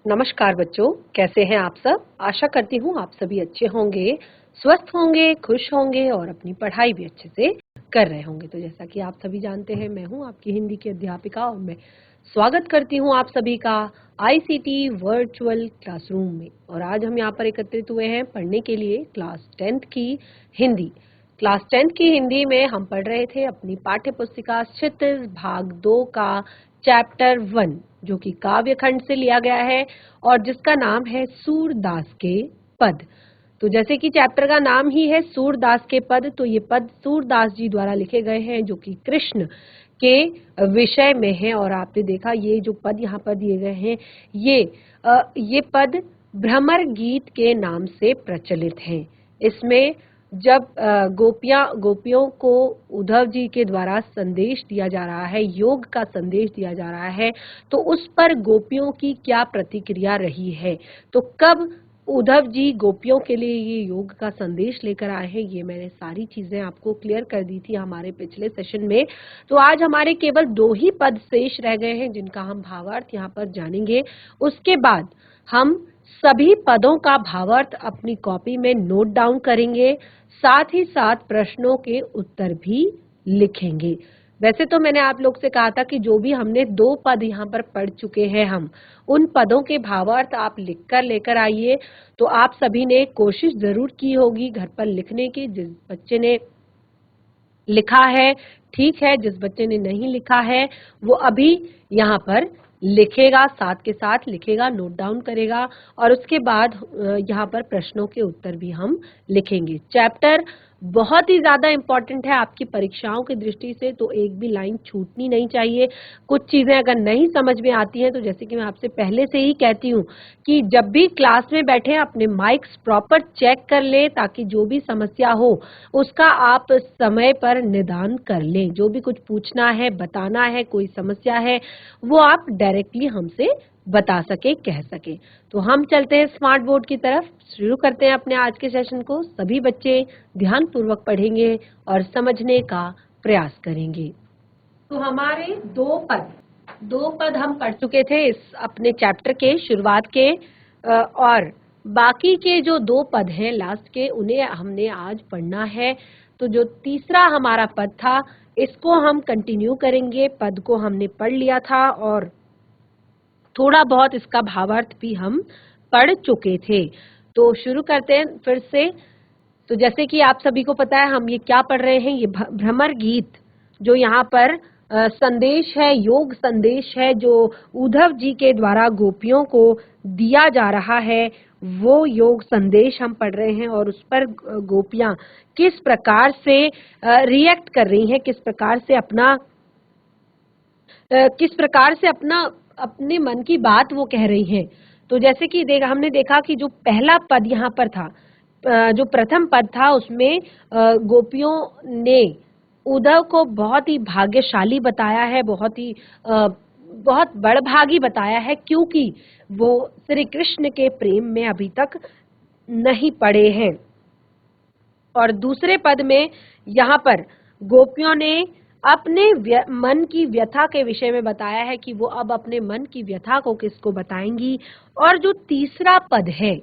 नमस्कार बच्चों, कैसे हैं आप सब। आशा करती हूँ आप सभी अच्छे होंगे, स्वस्थ होंगे, खुश होंगे और अपनी पढ़ाई भी अच्छे से कर रहे होंगे। तो जैसा कि आप सभी जानते हैं, मैं हूँ आपकी हिंदी की अध्यापिका और मैं स्वागत करती हूँ आप सभी का आईसीटी वर्चुअल क्लासरूम में। और आज हम यहाँ पर एकत्रित हुए हैं पढ़ने के लिए क्लास 10th की हिंदी। क्लास 10th की हिंदी में हम पढ़ रहे थे अपनी पाठ्य पुस्तिका क्षितिज भाग 2 का चैप्टर 1, जो कि काव्य खंड से लिया गया है और जिसका नाम है सूरदास के पद। तो जैसे कि चैप्टर का नाम ही है सूरदास के पद, तो ये पद सूरदास जी द्वारा लिखे गए हैं जो कि कृष्ण के विषय में है। और आपने देखा ये जो पद यहाँ पर दिए गए हैं, ये पद भ्रमर गीत के नाम से प्रचलित हैं। इसमें जब गोपियों को उद्धव जी के द्वारा संदेश दिया जा रहा है, योग का संदेश दिया जा रहा है, तो उस पर गोपियों की क्या प्रतिक्रिया रही है। तो कब उद्धव जी गोपियों के लिए ये योग का संदेश लेकर आए हैं, ये मैंने सारी चीजें आपको क्लियर कर दी थी हमारे पिछले सेशन में। तो आज हमारे केवल 2 ही पद शेष रह गए हैं जिनका हम भावार्थ यहाँ पर जानेंगे। उसके बाद हम सभी पदों का भावार्थ अपनी कॉपी में नोट डाउन करेंगे, साथ ही साथ प्रश्नों के उत्तर भी लिखेंगे। वैसे तो मैंने आप लोग से कहा था कि जो भी हमने 2 पद यहाँ पर पढ़ चुके हैं, हम उन पदों के भावार्थ आप लिखकर लेकर आइए। तो आप सभी ने कोशिश जरूर की होगी घर पर लिखने की। जिस बच्चे ने लिखा है ठीक है, जिस बच्चे ने नहीं लिखा है वो अभी यहाँ पर लिखेगा, साथ के साथ लिखेगा, नोट डाउन करेगा और उसके बाद यहाँ पर प्रश्नों के उत्तर भी हम लिखेंगे। चैप्टर बहुत ही ज्यादा इम्पोर्टेंट है आपकी परीक्षाओं की दृष्टि से, तो एक भी लाइन छूटनी नहीं चाहिए। कुछ चीजें अगर नहीं समझ में आती हैं तो जैसे कि मैं आपसे पहले से ही कहती हूँ कि जब भी क्लास में बैठे अपने माइक्स प्रॉपर चेक कर ले, ताकि जो भी समस्या हो उसका आप समय पर निदान कर लें। जो भी कुछ पूछना है, बताना है, कोई समस्या है, वो आप डायरेक्टली हमसे बता सके, कह सके। तो हम चलते हैं स्मार्ट बोर्ड की तरफ, शुरू करते हैं अपने आज के सेशन को। सभी बच्चे ध्यान पूर्वक पढ़ेंगे और समझने का प्रयास करेंगे। तो हमारे 2 पद हम पढ़ चुके थे इस अपने चैप्टर के शुरुआत के, और बाकी के जो 2 पद हैं लास्ट के, उन्हें हमने आज पढ़ना है। तो जो तीसरा हमारा पद था, इसको हम कंटिन्यू करेंगे। पद को हमने पढ़ लिया था और थोड़ा बहुत इसका भावार्थ भी हम पढ़ चुके थे। तो शुरू करते हैं फिर से। तो जैसे कि आप सभी को पता है हम ये क्या पढ़ रहे हैं, ये भ्रमर गीत जो यहाँ पर संदेश है, योग संदेश है जो उद्धव जी के द्वारा गोपियों को दिया जा रहा है, वो योग संदेश हम पढ़ रहे हैं। और उस पर गोपियां किस प्रकार से रिएक्ट कर रही हैं, किस प्रकार से अपने मन की बात वो कह रही हैं। तो जैसे कि हमने देखा कि जो पहला पद यहाँ पर था, जो प्रथम पद था, उसमें गोपियों ने उद्धव को बहुत ही भाग्यशाली बताया है, बहुत बड़भागी बताया है, क्योंकि वो श्री कृष्ण के प्रेम में अभी तक नहीं पड़े हैं। और दूसरे पद में यहाँ पर गोपियों ने अपने मन की व्यथा के विषय में बताया है कि वो अब अपने मन की व्यथा को किसको बताएंगी। और जो तीसरा पद है,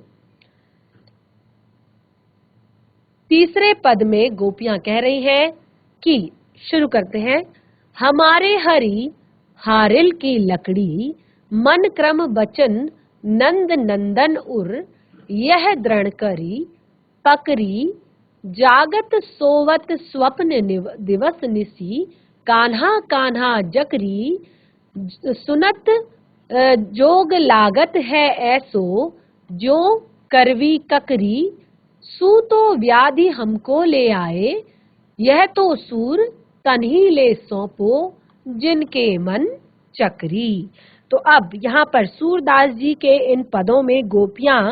तीसरे पद में गोपियां कह रही हैं कि, शुरू करते हैं, हमारे हरि हारिल की लकड़ी मन क्रम बचन नंद नंदन उर यह दृढ़ करी पकरी जागत सोवत स्वप्न दिवस निसी कान्हा कान्हा जकरी सुनत जोग लागत है ऐसो जो करवी ककरी सू तो व्याधि हमको ले आए यह तो सूर तन्ही ले सौंपो जिनके मन चकरी। तो अब यहाँ पर सूरदास जी के इन पदों में गोपियां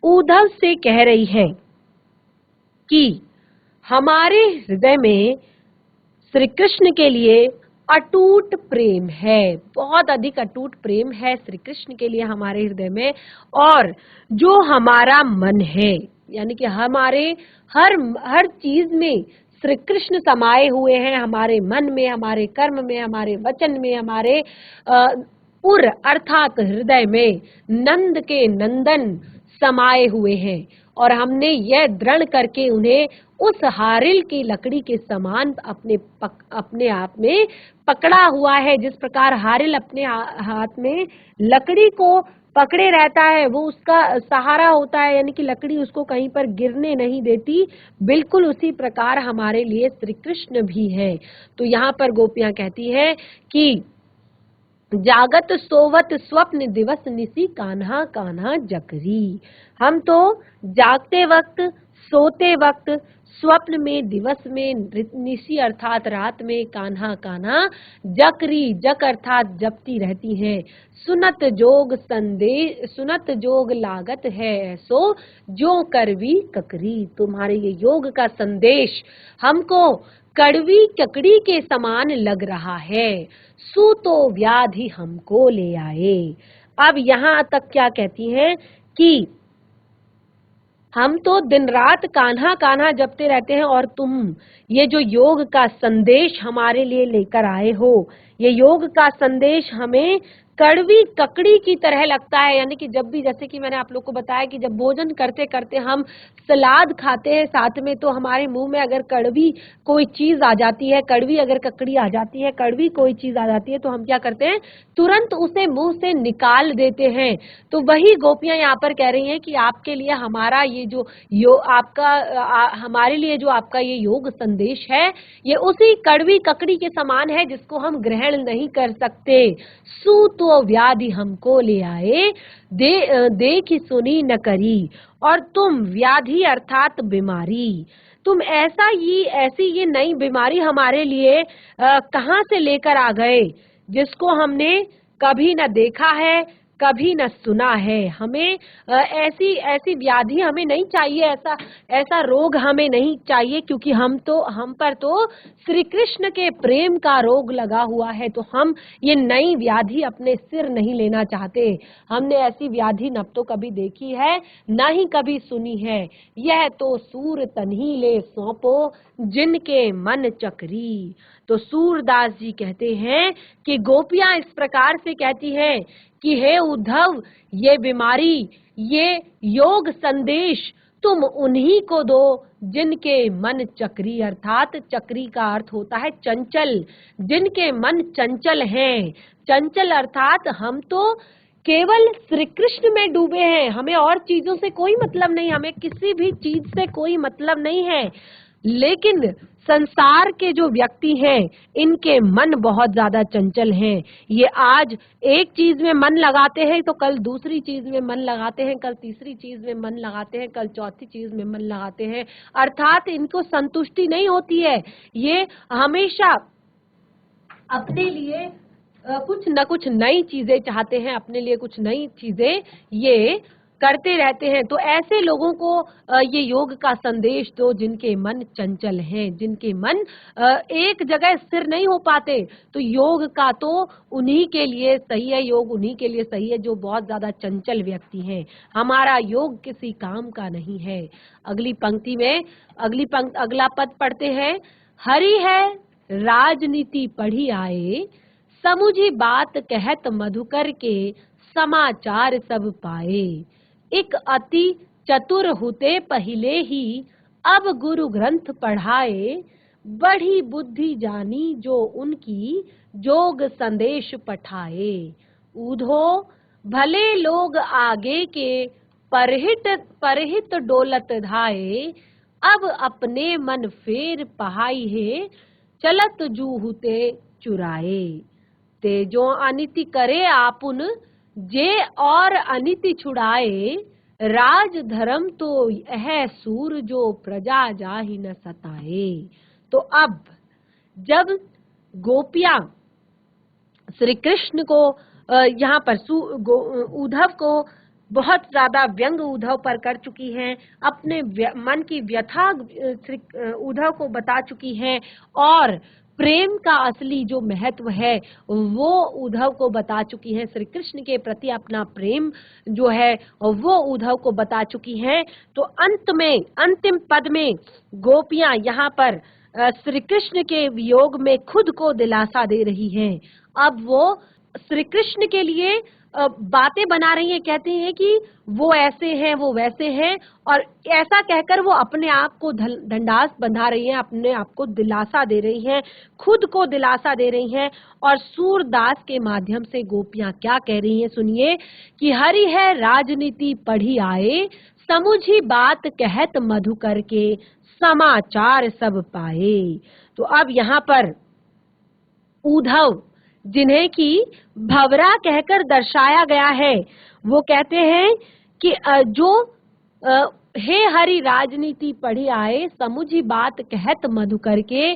उद्धव से कह रही हैं कि हमारे हृदय में श्री कृष्ण के लिए अटूट प्रेम है, बहुत अधिक अटूट प्रेम है श्री कृष्ण के लिए हमारे हृदय में। और जो हमारा मन है, यानी कि हमारे हर चीज में श्री कृष्ण समाये हुए हैं, हमारे मन में, हमारे कर्म में, हमारे वचन में, हमारे उर अर्थात हृदय में नंद के नंदन समाये हुए हैं और हमने यह दृढ़ करके उन्हें उस हारिल की लकड़ी के समान अपने आप में पकड़ा हुआ है। जिस प्रकार हारिल अपने हाथ में लकड़ी को पकड़े रहता है, वो उसका सहारा होता है, यानी कि लकड़ी उसको कहीं पर गिरने नहीं देती, बिल्कुल उसी प्रकार हमारे लिए श्री कृष्ण भी है। तो यहाँ पर गोपियां कहती हैं कि जागत सोवत स्वप्न दिवस निसी कान्हा कान्हा जकरी। हम तो जागते वक्त, सोते वक्त, स्वप्न में, दिवस में, निसी अर्थात रात में कान्हा कान्हा जकरी, जक अर्थात जपती रहती हैं। सुनत जोग संदेश, सुनत जोग लागत है ऐसो जो करवी ककरी। तुम्हारे ये योग का संदेश हमको कड़वी ककड़ी के समान लग रहा है। सू तो व्याधि हमको ले आए। अब यहाँ तक क्या कहती हैं कि हम तो दिन रात कान्हा कान्हा जपते रहते हैं और तुम ये जो योग का संदेश हमारे लिए लेकर आए हो, ये योग का संदेश हमें कड़वी ककड़ी की तरह लगता है। यानी कि जब भी, जैसे कि मैंने आप लोग को बताया कि जब भोजन करते करते हम सलाद खाते हैं साथ में, तो हमारे मुंह में अगर कड़वी कोई चीज आ जाती है, कड़वी अगर ककड़ी आ जाती है, कड़वी कोई चीज आ जाती है, तो हम क्या करते हैं, तुरंत उसे मुंह से निकाल देते हैं। तो वही गोपियां यहाँ पर कह रही हैं कि आपके लिए हमारा ये जो हमारे लिए जो आपका ये योग संदेश है, ये उसी कड़वी ककड़ी के समान है जिसको हम ग्रहण नहीं कर सकते। सू तो व्याधि हमको ले आए, देखी सुनी न करी। और तुम व्याधि अर्थात बीमारी, तुम ऐसी ये नई बीमारी हमारे लिए कहाँ से लेकर आ गए, जिसको हमने कभी न देखा है, कभी न सुना है। हमें ऐसी व्याधि हमें नहीं चाहिए, ऐसा रोग हमें नहीं चाहिए, क्योंकि हम पर तो श्री कृष्ण के प्रेम का रोग लगा हुआ है। तो हम ये नई व्याधि अपने सिर नहीं लेना चाहते। हमने ऐसी व्याधि न तो कभी देखी है, न ही कभी सुनी है। यह तो सूर तन्ही ले सौंपो जिनके मन चक्री। तो सूरदास जी कहते हैं कि गोपियां इस प्रकार से कहती हैं कि हे उद्धव, ये बीमारी, ये योग संदेश तुम उन्हीं को दो जिनके मन चक्री, अर्थात चक्री का अर्थ होता है चंचल, जिनके मन चंचल हैं। चंचल अर्थात हम तो केवल श्री कृष्ण में डूबे हैं, हमें और चीजों से कोई मतलब नहीं, हमें किसी भी चीज से कोई मतलब नहीं है। लेकिन संसार के जो व्यक्ति हैं, इनके मन बहुत ज्यादा चंचल हैं। ये आज एक चीज में मन लगाते हैं तो कल दूसरी चीज में मन लगाते हैं, कल तीसरी चीज में मन लगाते हैं, कल चौथी चीज में मन लगाते हैं। अर्थात इनको संतुष्टि नहीं होती है। ये हमेशा अपने लिए कुछ न कुछ नई चीजें चाहते हैं, अपने लिए कुछ नई चीजें ये करते रहते हैं। तो ऐसे लोगों को ये योग का संदेश दो जिनके मन चंचल हैं, जिनके मन एक जगह स्थिर नहीं हो पाते। तो योग का तो उन्हीं के लिए सही है, योग उन्हीं के लिए सही है जो बहुत ज्यादा चंचल व्यक्ति हैं। हमारा योग किसी काम का नहीं है। अगली पंक्ति में अगला पद पढ़ते हैं। हरि है राजनीति पढ़ी आए, समुझी बात कहत मधुकर के समाचार सब पाए। एक अति चतुर हुते पहिले ही अब गुरु ग्रंथ पढ़ाए, बढ़ी बुद्धि जानी जो उनकी जोग संदेश पठाए। ऊधो भले लोग आगे के परहित डोलत धाए, अब अपने मन फेर पहाई है चलत जूहुते चुराए। ते जो अनिति करे आपुन जे और अनिति छुड़ाए, राज धर्म तो यह सूर जो प्रजा जाहि न सताए। तो अब जब गोपियां श्री कृष्ण को यहाँ पर उद्धव को बहुत ज्यादा व्यंग उद्धव पर कर चुकी हैं, अपने मन की व्यथा उद्धव को बता चुकी हैं, और प्रेम का असली जो महत्व है वो उद्धव को बता चुकी हैं, श्री कृष्ण के प्रति अपना प्रेम जो है वो उद्धव को बता चुकी हैं। तो अंत में, अंतिम पद में गोपियां यहाँ पर श्री कृष्ण के वियोग में खुद को दिलासा दे रही हैं। अब वो श्री कृष्ण के लिए बातें बना रही हैं, कहती हैं कि वो ऐसे हैं, वो वैसे हैं, और ऐसा कहकर वो अपने आप को ढंढास बंधा रही हैं, अपने आप को दिलासा दे रही हैं, खुद को दिलासा दे रही हैं। और सूरदास के माध्यम से गोपियां क्या कह रही हैं, सुनिए कि हरि है राजनीति पढ़ी आए, समुझी बात कहत मधुकर के, समाचार सब पाए। तो अब यहाँ पर उद्धव, जिन्हें कि भंवरा कहकर दर्शाया गया है, वो कहते हैं कि जो हे हरि राजनीति पढ़ी आए, समुझी बात कहत मधुकर के,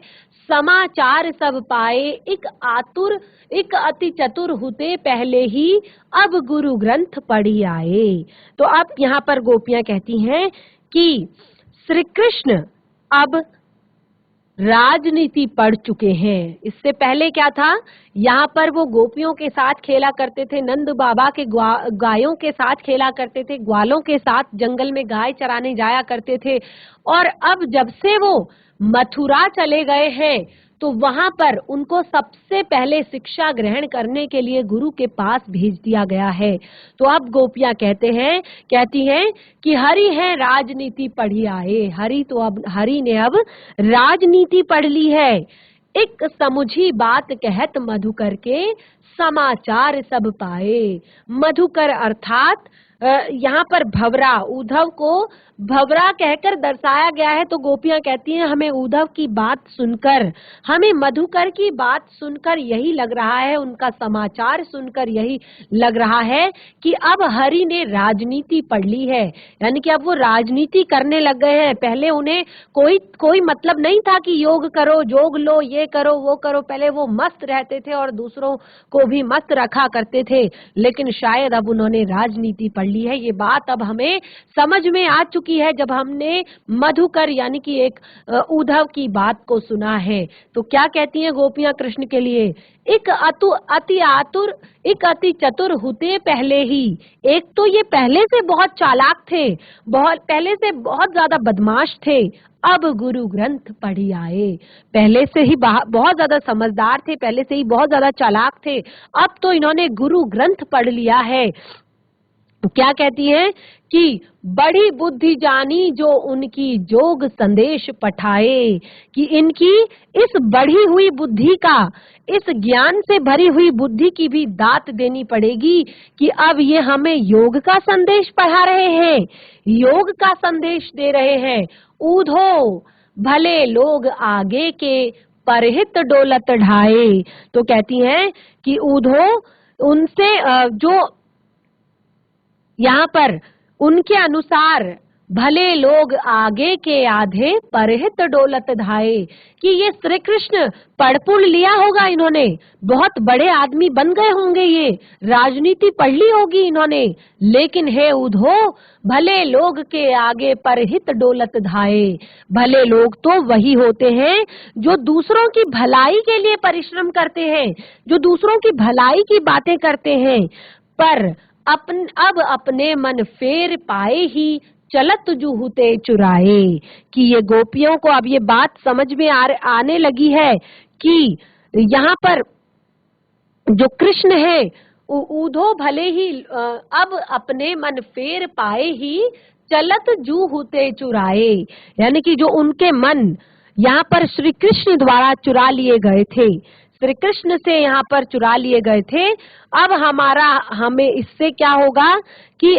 समाचार सब पाए, एक अति चतुर हुते पहले ही, अब गुरु ग्रंथ पढ़ी आए। तो अब यहाँ पर गोपियां कहती हैं कि श्री कृष्ण अब राजनीति पढ़ चुके हैं। इससे पहले क्या था, यहाँ पर वो गोपियों के साथ खेला करते थे, नंद बाबा के गायों के साथ खेला करते थे, ग्वालों के साथ जंगल में गाय चराने जाया करते थे। और अब जब से वो मथुरा चले गए हैं, तो वहां पर उनको सबसे पहले शिक्षा ग्रहण करने के लिए गुरु के पास भेज दिया गया है। तो अब गोपियां कहती हैं कि हरि है राजनीति पढ़ी आए। हरि ने अब राजनीति पढ़ ली है। एक समुझी बात कहत मधुकर के, समाचार सब पाए। मधुकर अर्थात यहाँ पर भंवरा, उद्धव को भंवरा कहकर दर्शाया गया है। तो गोपियां कहती हैं हमें उद्धव की बात सुनकर, हमें मधुकर की बात सुनकर यही लग रहा है, उनका समाचार सुनकर यही लग रहा है कि अब हरि ने राजनीति पढ़ ली है, यानी कि अब वो राजनीति करने लग गए हैं। पहले उन्हें कोई मतलब नहीं था कि योग करो, जोग लो, ये करो, वो करो। पहले वो मस्त रहते थे और दूसरों को भी मस्त रखा करते थे, लेकिन शायद अब उन्होंने राजनीति पढ़ ली है। ये बात अब हमें समझ में आ चुकी है जब हमने मधुकर यानी कि एक उद्धव की बात को सुना है। तो क्या कहती हैं गोपियां कृष्ण के लिए, एक अति चतुर हुते पहले ही। एक तो ये पहले से बहुत चालाक थे, पहले से बहुत ज्यादा बदमाश थे, अब गुरु ग्रंथ पढ़ी आए। पहले से ही बहुत ज्यादा समझदार थे, पहले से ही बहुत ज्यादा चालाक थे, अब तो इन्होंने गुरु ग्रंथ पढ़ लिया है। क्या कहती है कि बड़ी बुद्धि जानी जो उनकी जोग संदेश पठाए, कि इनकी इस बढ़ी हुई बुद्धि का, इस ज्ञान से भरी हुई बुद्धि की भी दात देनी पड़ेगी कि अब ये हमें योग का संदेश पढ़ा रहे हैं, योग का संदेश दे रहे हैं। ऊधो भले लोग आगे के, परहित डोलत ढाए। तो कहती हैं कि ऊधो, उनसे जो यहाँ पर उनके अनुसार भले लोग आगे के आधे, परहित डोलत धाए, कि ये श्री कृष्ण पढ़ लिया होगा इन्होंने, बहुत बड़े आदमी बन गए होंगे, ये राजनीति पढ़ ली होगी इन्होंने, लेकिन हे उधो भले लोग के आगे परहित डोलत धाए। भले लोग तो वही होते हैं जो दूसरों की भलाई के लिए परिश्रम करते हैं, जो दूसरों की भलाई की बातें करते हैं, पर अब अपने मन फेर पाए ही, चलत जूहुते चुराए। कि ये गोपियों को अब ये बात समझ में आने लगी है कि यहाँ पर जो कृष्ण है, ऊधो भले ही अब अपने मन फेर पाए ही, चलत जूहुते चुराए। यानी कि जो उनके मन यहाँ पर श्री कृष्ण द्वारा चुरा लिए गए थे, श्री कृष्ण से यहाँ पर चुरा लिए गए थे, अब हमें इससे क्या होगा कि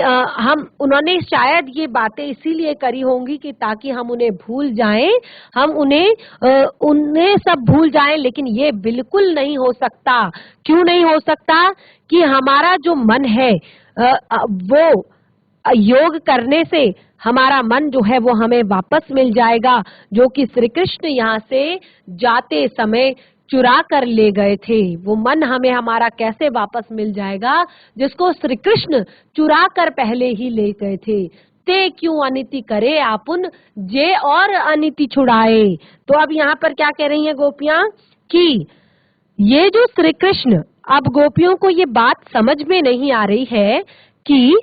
उन्होंने शायद ये बातें इसीलिए करी होंगी कि ताकि हम उन्हें भूल जाएं, हम उन्हें सब भूल जाएं। लेकिन ये बिल्कुल नहीं हो सकता। क्यों नहीं हो सकता? कि हमारा जो मन है वो योग करने से हमारा मन जो है वो हमें वापस मिल जाएगा, जो कि श्री कृष्ण यहाँ से जाते समय चुरा कर ले गए थे। वो मन हमें हमारा कैसे वापस मिल जाएगा जिसको श्री कृष्ण चुरा कर पहले ही ले गए थे। ते क्यों अनिति करे आपुन, जे और अनिति छुड़ाए। तो अब यहाँ पर क्या कह रही हैं गोपियां कि ये जो श्री कृष्ण, अब गोपियों को ये बात समझ में नहीं आ रही है कि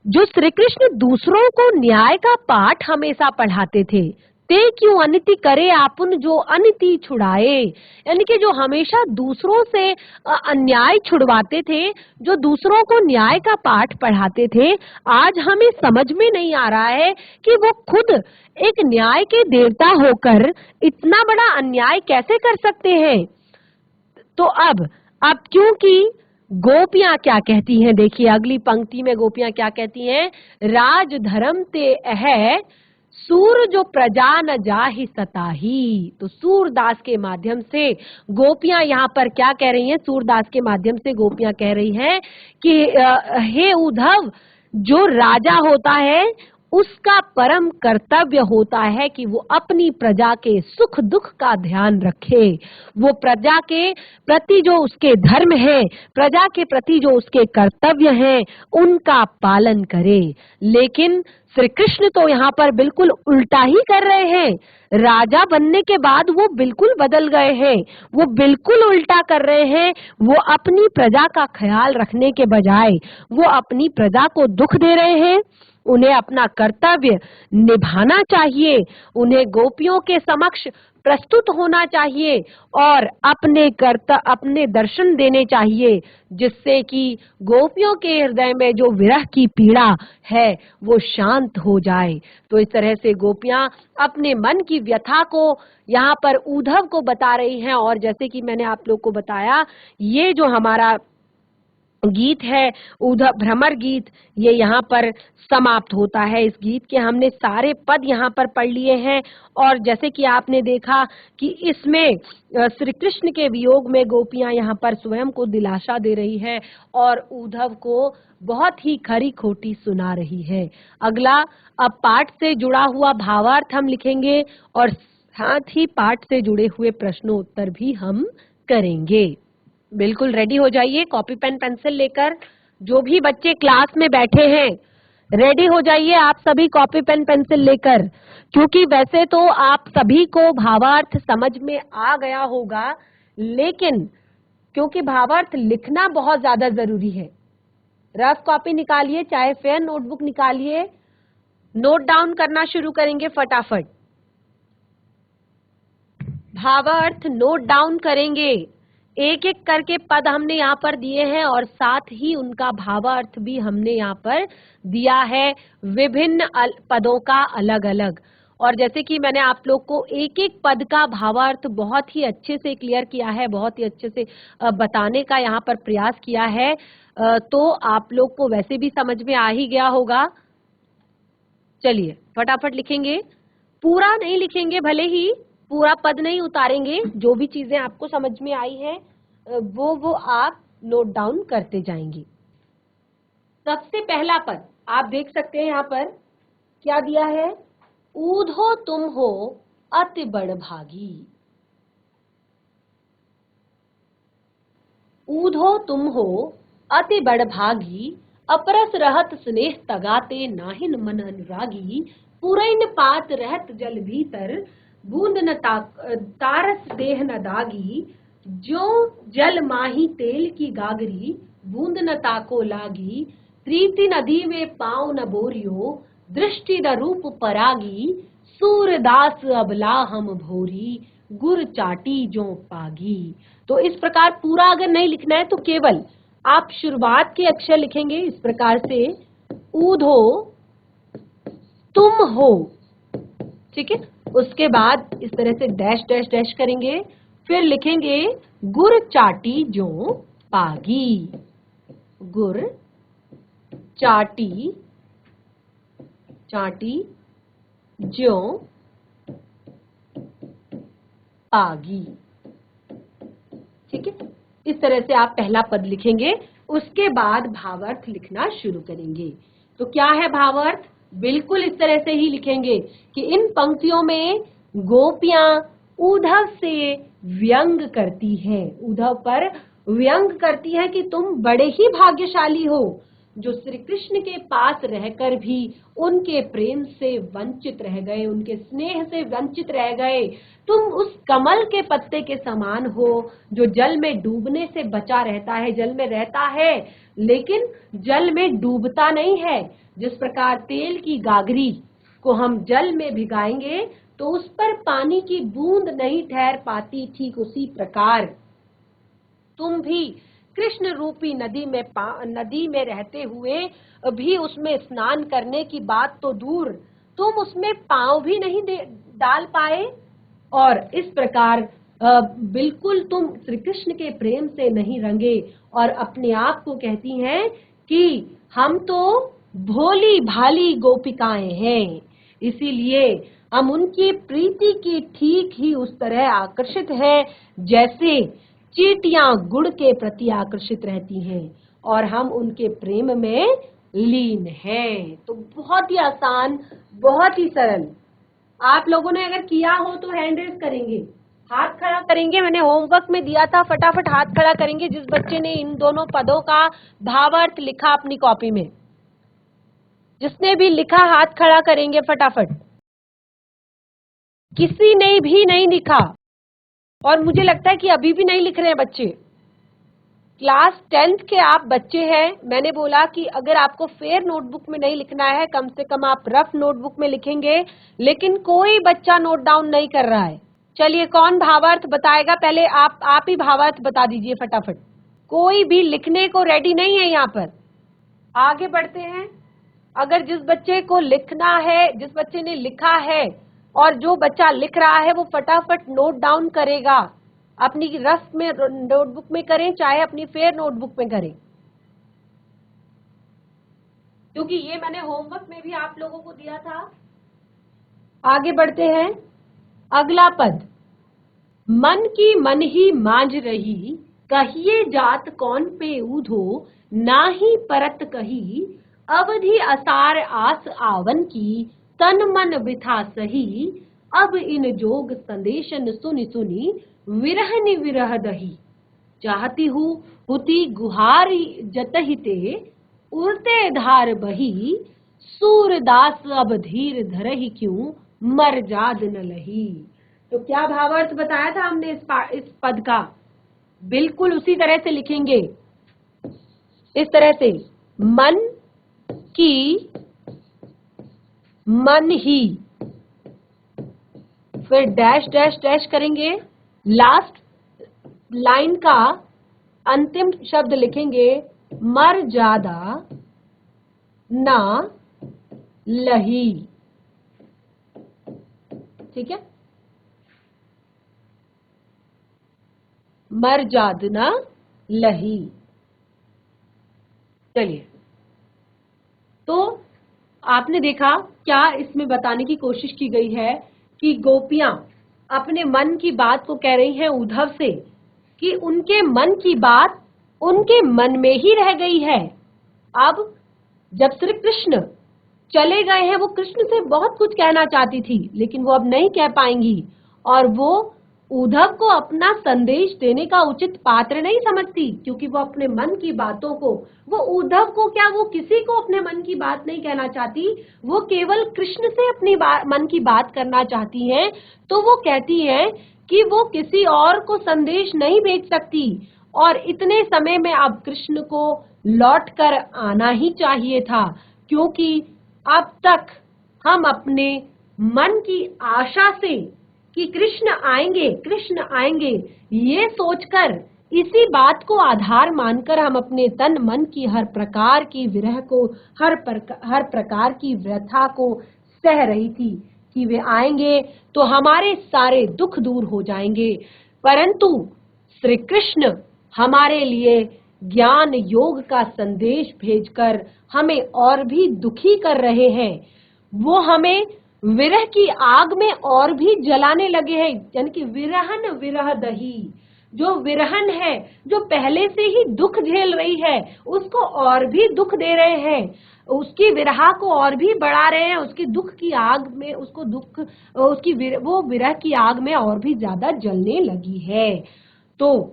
जो श्री कृष्ण दूसरों को न्याय का पाठ हमेशा पढ़ाते थे, ते क्यों अनिति करे आपुन जो अनिति छुड़ाए, यानी कि जो हमेशा दूसरों से अन्याय छुड़वाते थे, जो दूसरों को न्याय का पाठ पढ़ाते थे, आज हमें समझ में नहीं आ रहा है कि वो खुद एक न्याय के देवता होकर इतना बड़ा अन्याय कैसे कर सकते हैं। तो अब क्योंकि गोपियां क्या कहती हैं, देखिए अगली पंक्ति में गोपियां क्या कहती हैं, राज धर्म ते है सूर जो प्रजा न जाहि सताही। तो सूरदास के माध्यम से गोपियां यहाँ पर क्या कह रही हैं, सूरदास के माध्यम से गोपियां कह रही हैं कि हे उद्धव, जो राजा होता है उसका परम कर्तव्य होता है कि वो अपनी प्रजा के सुख दुख का ध्यान रखे, वो प्रजा के प्रति जो उसके धर्म है, प्रजा के प्रति जो उसके कर्तव्य हैं, उनका पालन करे। लेकिन श्री कृष्ण तो यहाँ पर बिल्कुल उल्टा ही कर रहे हैं। राजा बनने के बाद वो बिल्कुल बदल गए हैं, वो बिल्कुल उल्टा कर रहे हैं। वो अपनी प्रजा का ख्याल रखने के बजाय वो अपनी प्रजा को दुख दे रहे हैं। उन्हें अपना कर्तव्य निभाना चाहिए, उन्हें गोपियों के समक्ष प्रस्तुत होना चाहिए और अपने दर्शन देने चाहिए, जिससे कि गोपियों के हृदय में जो विरह की पीड़ा है वो शांत हो जाए। तो इस तरह से गोपियां अपने मन की व्यथा को यहाँ पर उद्धव को बता रही हैं। और जैसे कि मैंने आप लोग को बताया, ये जो हमारा गीत है उद्धव भ्रमर गीत, ये यहाँ पर समाप्त होता है। इस गीत के हमने सारे पद यहाँ पर पढ़ लिए हैं और जैसे कि आपने देखा कि इसमें श्री कृष्ण के वियोग में गोपियां यहाँ पर स्वयं को दिलासा दे रही है और उद्धव को बहुत ही खरी खोटी सुना रही है। अगला अब पाठ से जुड़ा हुआ भावार्थ हम लिखेंगे और साथ ही पाठ से जुड़े हुए प्रश्नोत्तर भी हम करेंगे। बिल्कुल रेडी हो जाइए कॉपी पेन पेंसिल लेकर। जो भी बच्चे क्लास में बैठे हैं रेडी हो जाइए आप सभी कॉपी पेन पेंसिल लेकर, क्योंकि वैसे तो आप सभी को भावार्थ समझ में आ गया होगा, लेकिन क्योंकि भावार्थ लिखना बहुत ज्यादा जरूरी है, रफ कॉपी निकालिए चाहे फेयर नोटबुक निकालिए, नोट डाउन करना शुरू करेंगे फटाफट। भावार्थ नोट डाउन करेंगे, एक एक करके पद हमने यहाँ पर दिए हैं और साथ ही उनका भावार्थ भी हमने यहाँ पर दिया है, विभिन्न पदों का अलग अलग। और जैसे कि मैंने आप लोग को एक एक पद का भावार्थ बहुत ही अच्छे से क्लियर किया है, बहुत ही अच्छे से बताने का यहाँ पर प्रयास किया है, तो आप लोग को वैसे भी समझ में आ ही गया होगा। चलिए फटाफट लिखेंगे, पूरा नहीं लिखेंगे, भले ही पूरा पद नहीं उतारेंगे, जो भी चीजें आपको समझ में आई है वो आप नोट डाउन करते जाएंगे। सबसे पहला पद आप देख सकते हैं यहाँ पर क्या दिया है, ऊधो तुम हो अति बड़ भागी। ऊधो तुम हो अति बड़ भागी, अपरस रहत स्नेह तगाते नाहिन मन अनुरागी। पुरैन पात रहत जल भीतर, बूंद न तारस देह न दागी। जो जल माही तेल की गागरी, बूंद न ताको लागी। प्रीति नदी में पाँव न बोरियो, दृष्टि न रूप परागी। सूरदास अबला हम भोरी, गुर चाटी जो पागी। तो इस प्रकार पूरा अगर नहीं लिखना है तो केवल आप शुरुआत के अक्षर लिखेंगे इस प्रकार से, ऊधो तुम हो, ठीक है। उसके बाद इस तरह से डैश डैश डैश करेंगे, फिर लिखेंगे गुर चाटी जो पागी। गुर चाटी चाटी जो पागी, ठीक है। इस तरह से आप पहला पद लिखेंगे, उसके बाद भावार्थ लिखना शुरू करेंगे। तो क्या है भावार्थ, बिल्कुल इस तरह से ही लिखेंगे कि इन पंक्तियों में गोपियां उद्धव से व्यंग करती हैं, उद्धव पर व्यंग करती है कि तुम बड़े ही भाग्यशाली हो जो श्री कृष्ण के पास रहकर भी उनके प्रेम से वंचित रह गए, उनके स्नेह से वंचित रह गए। तुम उस कमल के पत्ते के समान हो जो जल में डूबने से बचा रहता है, जल में रहता है लेकिन जल में डूबता नहीं है। जिस प्रकार तेल की गागरी को हम जल में भिगाएंगे तो उस पर पानी की बूंद नहीं ठहर पाती, ठीक उसी प्रकार तुम भी कृष्ण रूपी नदी में रहते हुए भी उसमें स्नान करने की बात तो दूर, तुम उसमें पांव भी नहीं डाल पाए। और इस प्रकार बिल्कुल तुम श्री कृष्ण के प्रेम से नहीं रंगे और अपने आप को कहती हैं कि हम तो भोली भाली गोपिकाएं हैं, इसीलिए हम उनकी प्रीति की ठीक ही उस तरह आकर्षित हैं जैसे चींटियां गुड़ के प्रति आकर्षित रहती हैं और हम उनके प्रेम में लीन हैं। तो बहुत ही आसान, बहुत ही सरल। आप लोगों ने अगर किया हो तो हैंड रेज करेंगे, हाथ खड़ा करेंगे। मैंने होमवर्क में दिया था, फटाफट हाथ खड़ा करेंगे जिस बच्चे ने इन दोनों पदों का भावार्थ लिखा अपनी कॉपी में। जिसने भी लिखा हाथ खड़ा करेंगे फटाफट। किसी ने भी नहीं लिखा और मुझे लगता है कि अभी भी नहीं लिख रहे हैं बच्चे। क्लास 10th के आप बच्चे हैं। मैंने बोला कि अगर आपको फेयर नोटबुक में नहीं लिखना है, कम से कम आप रफ नोटबुक में लिखेंगे, लेकिन कोई बच्चा नोट डाउन नहीं कर रहा है। चलिए कौन भावार्थ बताएगा? पहले आप ही भावार्थ बता दीजिए फटाफट। कोई भी लिखने को रेडी नहीं है यहाँ पर। आगे बढ़ते हैं। अगर जिस बच्चे को लिखना है, जिस बच्चे ने लिखा है और जो बच्चा लिख रहा है वो फटाफट नोट डाउन करेगा। अपनी रफ में नोटबुक में करें चाहे अपनी फेयर नोटबुक में करें, क्योंकि ये मैंने होमवर्क में भी आप लोगों को दिया था। आगे बढ़ते हैं। अगला पद, मन की मन ही मांझ रही, कहिए जात कौन पे ऊधो, नाही परत कही, अवधि असार आस आवन की, तन मन बिथा सही, अब इन जोग संदेशन सुनि सुनी, विरहनि विरह दही, चाहती हूँ हुती गुहारी जतहिते, उड़ते धार बही, सूरदास अब धीर धरहि क्यों, मर जाद न लही। तो क्या भावार्थ बताया था हमने इस पद का? बिल्कुल उसी तरह से लिखेंगे, इस तरह से, मन की मन ही, फिर डैश डैश डैश करेंगे, लास्ट लाइन का अंतिम शब्द लिखेंगे, मर जादा ना लही। ठीक है, मर जादना लही। चलिए, तो आपने देखा क्या इसमें बताने की कोशिश की गई है कि गोपियां अपने मन की बात को कह रही हैं उद्धव से, कि उनके मन की बात उनके मन में ही रह गई है। अब जब श्री कृष्ण चले गए हैं, वो कृष्ण से बहुत कुछ कहना चाहती थी लेकिन वो अब नहीं कह पाएंगी और वो उद्धव को अपना संदेश देने का उचित पात्र नहीं समझती, क्योंकि वो अपने मन की बातों को, वो उद्धव को क्या, वो किसी को अपने मन की बात नहीं कहना चाहती, वो केवल कृष्ण से अपनी मन की बात करना चाहती हैं। तो वो कहती हैं कि वो किसी और को संदेश नहीं भेज सकती और इतने समय में अब कृष्ण को लौट कर आना ही चाहिए था, क्योंकि अब तक हम अपने मन की आशा से कि कृष्ण आएंगे, ये सोचकर, इसी बात को आधार मानकर हम अपने तन मन की हर प्रकार की विरह को, हर प्रकार की व्यथा को सह रही थी कि वे आएंगे तो हमारे सारे दुख दूर हो जाएंगे। परंतु श्री कृष्ण हमारे लिए ज्ञान योग का संदेश भेजकर हमें और भी दुखी कर रहे हैं। वो हमें विरह की आग में और भी जलाने लगे हैं, यानी कि विरहन विरह दही, जो विरहन है, जो पहले से ही दुख झेल रही है, उसको और भी दुख दे रहे हैं, उसकी विरह को और भी बढ़ा रहे हैं, उसकी दुख की आग में उसको दुख, वो विरह की आग में और भी ज्यादा जलने लगी है। तो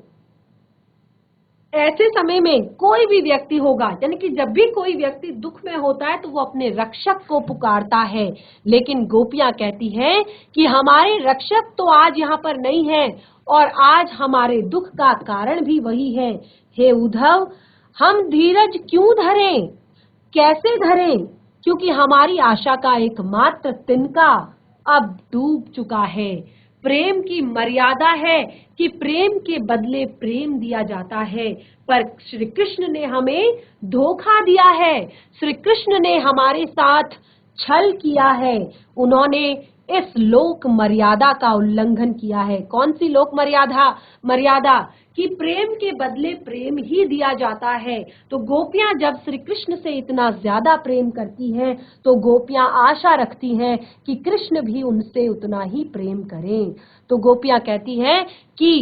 ऐसे समय में कोई भी व्यक्ति होगा, यानी कि जब भी कोई व्यक्ति दुख में होता है तो वो अपने रक्षक को पुकारता है, लेकिन गोपियां कहती हैं कि हमारे रक्षक तो आज यहाँ पर नहीं है और आज हमारे दुख का कारण भी वही है। हे उद्धव, हम धीरज क्यों धरें, कैसे धरें, क्योंकि हमारी आशा का एकमात्र तिनका अब डूब चुका है। प्रेम की मर्यादा है कि प्रेम के बदले प्रेम दिया जाता है, पर श्री कृष्ण ने हमें धोखा दिया है। श्री कृष्ण ने हमारे साथ छल किया है। उन्होंने इस लोक मर्यादा का उल्लंघन किया है। कौन सी लोक मर्यादा कि प्रेम के बदले प्रेम ही दिया जाता है। तो गोपियां जब श्री कृष्ण से इतना ज्यादा प्रेम करती हैं, तो गोपियां आशा रखती हैं कि कृष्ण भी उनसे उतना ही प्रेम करें। तो गोपियां कहती हैं कि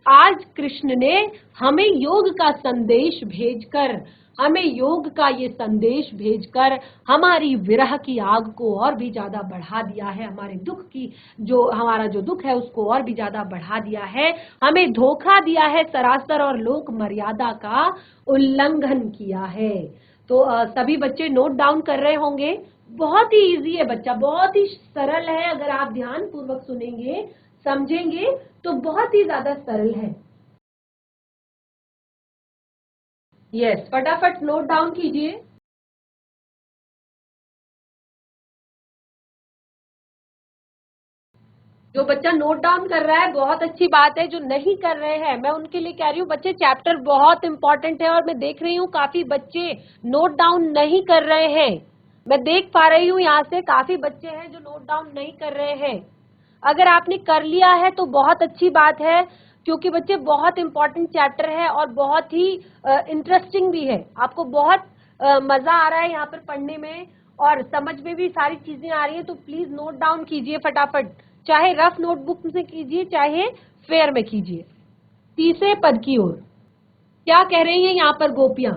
आज कृष्ण ने हमें योग का संदेश भेजकर, हमें योग का ये संदेश भेजकर हमारी विरह की आग को और भी ज्यादा बढ़ा दिया है। हमारे दुख की हमारा जो दुख है उसको और भी ज्यादा बढ़ा दिया है। हमें धोखा दिया है सरासर और लोक मर्यादा का उल्लंघन किया है। तो सभी बच्चे नोट डाउन कर रहे होंगे। बहुत ही इजी है बच्चा, बहुत ही सरल है। अगर आप ध्यान पूर्वक सुनेंगे, समझेंगे तो बहुत ही ज्यादा सरल है। यस, फटाफट नोट डाउन कीजिए। जो बच्चा नोट डाउन कर रहा है बहुत अच्छी बात है। जो नहीं कर रहे हैं मैं उनके लिए कह रही हूँ, बच्चे चैप्टर बहुत इंपॉर्टेंट है और मैं देख रही हूँ काफी बच्चे नोट डाउन नहीं कर रहे हैं। मैं देख पा रही हूँ यहाँ से काफी बच्चे हैं जो नोट डाउन नहीं कर रहे हैं। अगर आपने कर लिया है तो बहुत अच्छी बात है, क्योंकि बच्चे बहुत इंपॉर्टेंट चैप्टर है और बहुत ही इंटरेस्टिंग भी है। आपको बहुत मजा आ रहा है यहाँ पर पढ़ने में और समझ में भी सारी चीजें आ रही है। तो प्लीज नोट डाउन कीजिए फटाफट, चाहे रफ नोटबुक से कीजिए चाहे फेयर में कीजिए। तीसरे पद की ओर क्या कह रही है यहाँ पर गोपियां?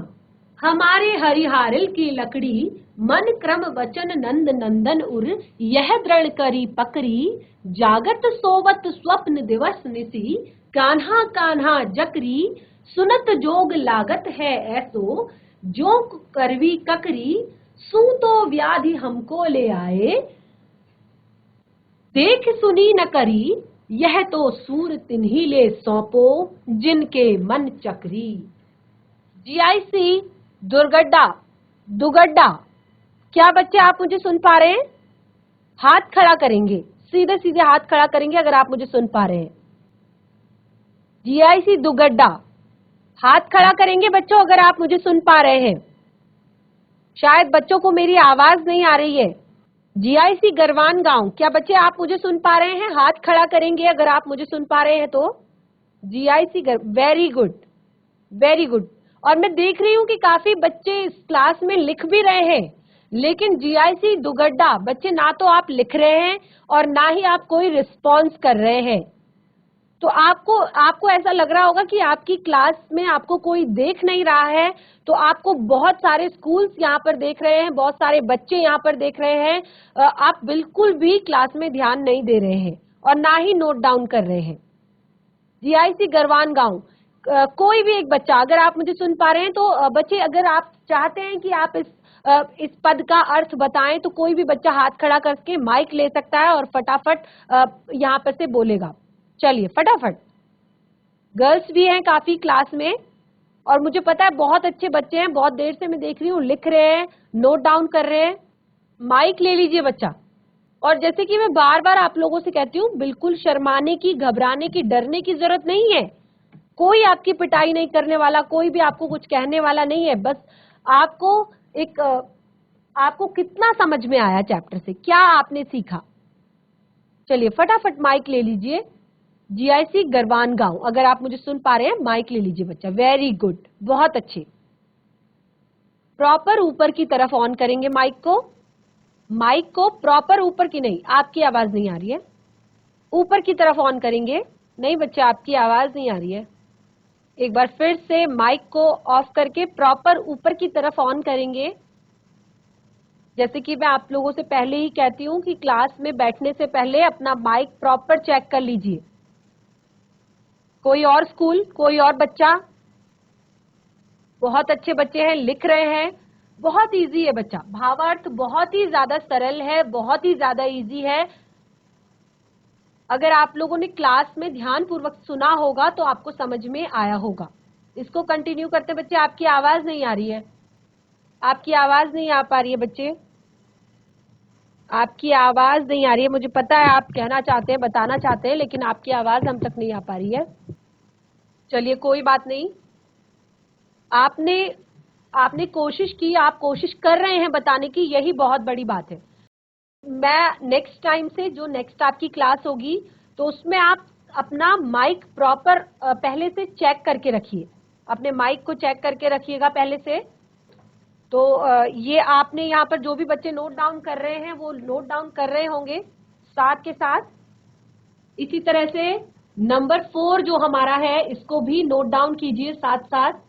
हमारे हरिहारिल की लकड़ी, मन क्रम वचन नंद नंदन उर, यह दृढ़ करी पकड़ी, जागत सोवत स्वप्न दिवस निसी, कान्हा कान्हा जकरी, सुनत जोग लागत है ऐसो, जो करवी ककरी, सू तो व्याधि हमको ले आए, देख सुनी न करी, यह तो सूर तिन्ही ले सौंपो, जिनके मन चकरी। जीआईसी दुर्गड्डा, दुगड्डा। क्या बच्चे आप मुझे सुन पा रहे हैं? हाथ खड़ा करेंगे, सीधे सीधे हाथ खड़ा करेंगे अगर आप मुझे सुन पा रहे हैं। जीआईसी दुगड्डा, हाथ खड़ा करेंगे बच्चों अगर आप मुझे सुन पा रहे हैं। शायद बच्चों को मेरी आवाज नहीं आ रही है। जीआईसी गरवान गांव, क्या बच्चे आप मुझे सुन पा रहे हैं? हाथ खड़ा करेंगे अगर आप मुझे सुन पा रहे हैं तो। GIC very good, very good. और मैं देख रही हूँ कि काफी बच्चे इस क्लास में लिख भी रहे हैं, लेकिन जीआईसी दुगड्डा बच्चे ना तो आप लिख रहे हैं और ना ही आप कोई रिस्पॉन्स कर रहे हैं। तो आपको ऐसा लग रहा होगा कि आपकी क्लास में आपको कोई देख नहीं रहा है। तो आपको बहुत सारे स्कूल्स यहाँ पर देख रहे हैं, बहुत सारे बच्चे यहाँ पर देख रहे हैं, आप बिल्कुल भी क्लास में ध्यान नहीं दे रहे हैं और ना ही नोट डाउन कर रहे हैं। जीआईसी गरवान गांव, कोई भी एक बच्चा अगर आप मुझे सुन पा रहे हैं तो बच्चे अगर आप चाहते हैं कि आप इस पद का अर्थ बताएं तो कोई भी बच्चा हाथ खड़ा करके माइक ले सकता है और फटाफट यहाँ पर से बोलेगा। चलिए फटाफट। गर्ल्स भी हैं काफी क्लास में और मुझे पता है बहुत अच्छे बच्चे हैं, बहुत देर से मैं देख रही हूँ लिख रहे हैं, नोट डाउन कर रहे हैं। माइक ले लीजिए बच्चा। और जैसे कि मैं बार बार आप लोगों से कहती हूँ, बिल्कुल शर्माने की, घबराने की, डरने की जरूरत नहीं है। कोई आपकी पिटाई नहीं करने वाला, कोई भी आपको कुछ कहने वाला नहीं है। बस आपको कितना समझ में आया चैप्टर से, क्या आपने सीखा। चलिए फटाफट माइक ले लीजिए। जीआईसी गरवान गांव, अगर आप मुझे सुन पा रहे हैं माइक ले लीजिए बच्चा। वेरी गुड, बहुत अच्छे। प्रॉपर ऊपर की तरफ ऑन करेंगे माइक को प्रॉपर ऊपर की नहीं, आपकी आवाज नहीं आ रही है, ऊपर की तरफ ऑन करेंगे। नहीं बच्चे आपकी आवाज नहीं आ रही है। एक बार फिर से माइक को ऑफ करके प्रॉपर ऊपर की तरफ ऑन करेंगे। जैसे कि मैं आप लोगों से पहले ही कहती हूँ कि क्लास में बैठने से पहले अपना माइक प्रॉपर चेक कर लीजिए। कोई और स्कूल, कोई और बच्चा? बहुत अच्छे बच्चे हैं, लिख रहे हैं। बहुत इजी है बच्चा, भावार्थ बहुत ही ज्यादा सरल है, बहुत ही ज्यादा इजी है। अगर आप लोगों ने क्लास में ध्यान पूर्वक सुना होगा तो आपको समझ में आया होगा। इसको कंटिन्यू करते बच्चे। आपकी आवाज नहीं आ रही है, आपकी आवाज नहीं आ पा रही है बच्चे। आपकी आवाज नहीं आ रही है। मुझे पता है आप कहना चाहते हैं, बताना चाहते हैं, लेकिन आपकी आवाज हम तक नहीं आ पा रही है। चलिए कोई बात नहीं। आपने आपने कोशिश की, आप कोशिश कर रहे हैं बताने की, यही बहुत बड़ी बात है। मैं नेक्स्ट टाइम से जो नेक्स्ट आपकी क्लास होगी तो उसमें आप अपना माइक प्रॉपर पहले से चेक करके रखिए। अपने माइक को चेक करके रखिएगा पहले से। तो ये आपने यहाँ पर जो भी बच्चे नोट डाउन कर रहे हैं वो नोट डाउन कर रहे होंगे साथ के साथ। इसी तरह से नंबर 4 जो हमारा है इसको भी नोट डाउन कीजिए साथ साथ।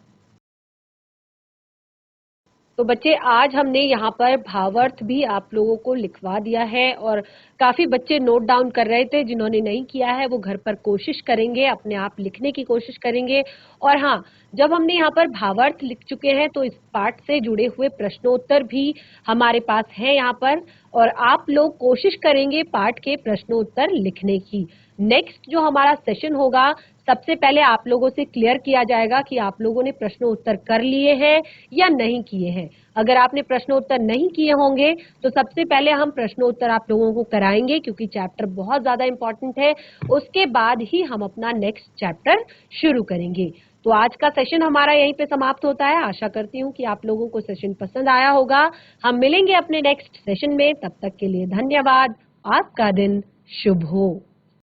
तो बच्चे आज हमने यहाँ पर भावार्थ भी आप लोगों को लिखवा दिया है और काफी बच्चे नोट डाउन कर रहे थे। जिन्होंने नहीं किया है वो घर पर कोशिश करेंगे, अपने आप लिखने की कोशिश करेंगे। और हाँ, जब हमने यहाँ पर भावार्थ लिख चुके हैं तो इस पाठ से जुड़े हुए प्रश्नोत्तर भी हमारे पास है यहाँ पर, और आप लोग कोशिश करेंगे पाठ के प्रश्नोत्तर लिखने की। नेक्स्ट जो हमारा सेशन होगा, सबसे पहले आप लोगों से क्लियर किया जाएगा कि आप लोगों ने प्रश्न उत्तर कर लिए हैं या नहीं किए हैं। अगर आपने प्रश्न उत्तर नहीं किए होंगे तो सबसे पहले हम प्रश्न उत्तर आप लोगों को कराएंगे, क्योंकि चैप्टर बहुत ज्यादा इंपॉर्टेंट है। उसके बाद ही हम अपना नेक्स्ट चैप्टर शुरू करेंगे। तो आज का सेशन हमारा यहीं पे समाप्त होता है। आशा करती हूँ कि आप लोगों को सेशन पसंद आया होगा। हम मिलेंगे अपने नेक्स्ट सेशन में, तब तक के लिए धन्यवाद। आपका दिन शुभ हो।